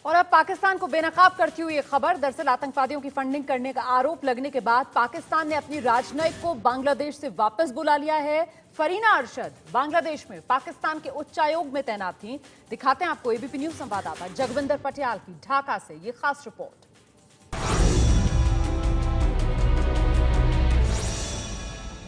और अब पाकिस्तान को बेनकाब करती हुई एक खबर। दरअसल आतंकवादियों की फंडिंग करने का आरोप लगने के बाद पाकिस्तान ने अपनी राजनयिक को बांग्लादेश से वापस बुला लिया है। फरीना अरशद बांग्लादेश में पाकिस्तान के उच्चायोग में तैनात थी। दिखाते हैं आपको एबीपी न्यूज संवाददाता जगविंदर पटियाल की ढाका से ये खास रिपोर्ट।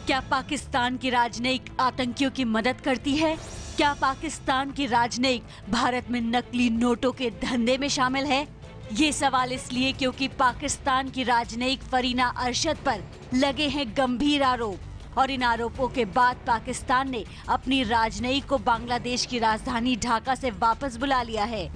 क्या पाकिस्तान की राजनयिक आतंकियों की मदद करती है? क्या पाकिस्तान की राजनयिक भारत में नकली नोटों के धंधे में शामिल है? ये सवाल इसलिए क्योंकि पाकिस्तान की राजनयिक फरीना अरशद पर लगे हैं गंभीर आरोप और इन आरोपों के बाद पाकिस्तान ने अपनी राजनयिक को बांग्लादेश की राजधानी ढाका से वापस बुला लिया है।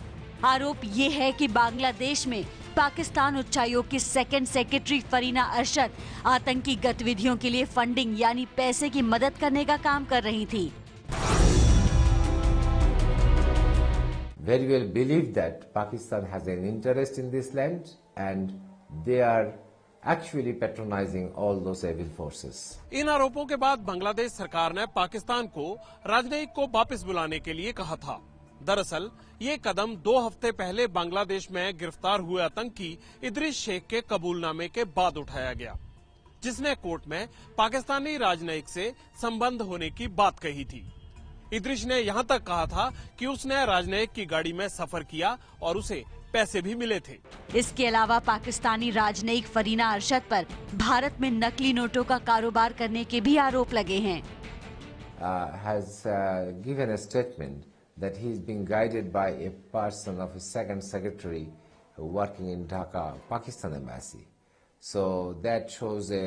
आरोप ये है कि बांग्लादेश में पाकिस्तान उच्चायोग की सेकंड सेक्रेटरी फरीना अरशद आतंकी गतिविधियों के लिए फंडिंग यानी पैसे की मदद करने का काम कर रही थी। Very well believe that Pakistan has an interest in this land and they are actually patronizing all those evil forces. इन आरोपों के बाद बांग्लादेश सरकार ने पाकिस्तान को राजनयिक को वापस बुलाने के लिए कहा था। दरअसल ये कदम 2 हफ्ते पहले बांग्लादेश में गिरफ्तार हुए आतंकी इदरिस शेख के कबूलनामे के बाद उठाया गया, जिसने कोर्ट में पाकिस्तानी राजनयिक से संबंध होने की बात कही थी। इदरिस ने यहाँ तक कहा था कि उसने राजनयिक की गाड़ी में सफर किया और उसे पैसे भी मिले थे। इसके अलावा पाकिस्तानी राजनयिक फरीना अरशद पर भारत में नकली नोटों का कारोबार करने के भी आरोप लगे हैं। Has given a statement that he is being guided by a person of a second secretary working in Dhaka, Pakistan embassy. So that shows a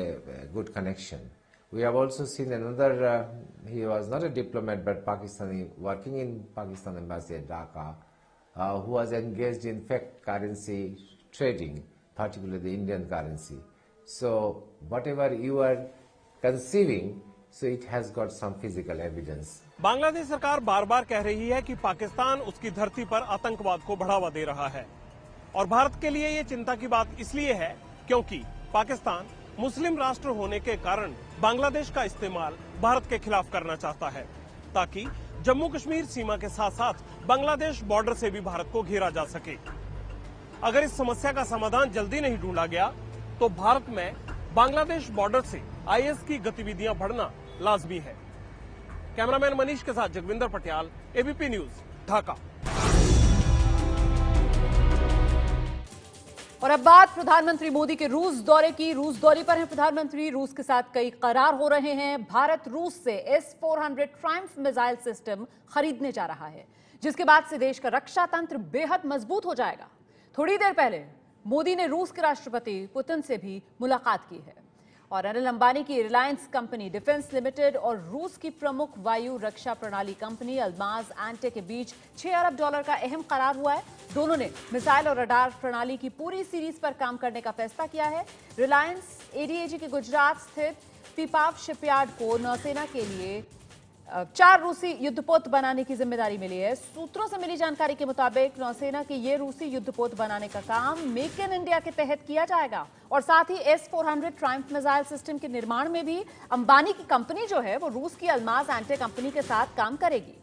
good connection. We have also seen another, he was not a diplomat but Pakistani working in Pakistan embassy at Dhaka, who was engaged in fake currency trading, particularly the Indian currency. So whatever you are conceiving, so it has got some physical evidence. Bangladesh सरकार बार बार कह रही है कि पाकिस्तान उसकी धरती पर आतंकवाद को बढ़ावा दे रहा है और भारत के लिए ये चिंता की बात इसलिए है क्योंकि पाकिस्तान मुस्लिम राष्ट्र होने के कारण बांग्लादेश का इस्तेमाल भारत के खिलाफ करना चाहता है ताकि जम्मू कश्मीर सीमा के साथ साथ बांग्लादेश बॉर्डर से भी भारत को घेरा जा सके। अगर इस समस्या का समाधान जल्दी नहीं ढूंढा गया तो भारत में बांग्लादेश बॉर्डर से आईएस की गतिविधियां बढ़ना लाजमी है। कैमरामैन मनीष के साथ जगविंदर पटियाल, एबीपी न्यूज, ढाका। और अब बात प्रधानमंत्री मोदी के रूस दौरे की। रूस दौरे पर हैं प्रधानमंत्री। रूस के साथ कई करार हो रहे हैं। भारत रूस से S-400 ट्रायम्फ मिसाइल सिस्टम खरीदने जा रहा है, जिसके बाद से देश का रक्षा तंत्र बेहद मजबूत हो जाएगा। थोड़ी देर पहले मोदी ने रूस के राष्ट्रपति पुतिन से भी मुलाकात की है और अनिल अंबानी की रिलायंस कंपनी डिफेंस लिमिटेड और रूस की प्रमुख वायु रक्षा प्रणाली कंपनी अल्माज एंटे के बीच $6 अरब का अहम करार हुआ है। दोनों ने मिसाइल और रडार प्रणाली की पूरी सीरीज पर काम करने का फैसला किया है। रिलायंस एडीएजी के गुजरात स्थित पीपाव शिपयार्ड को नौसेना के लिए 4 रूसी युद्धपोत बनाने की जिम्मेदारी मिली है। सूत्रों से मिली जानकारी के मुताबिक नौसेना के ये रूसी युद्धपोत बनाने का काम मेक इन इंडिया के तहत किया जाएगा और साथ ही S-400 ट्रायम्फ मिसाइल सिस्टम के निर्माण में भी अंबानी की कंपनी जो है वो रूस की अल्माज एंटे कंपनी के साथ काम करेगी।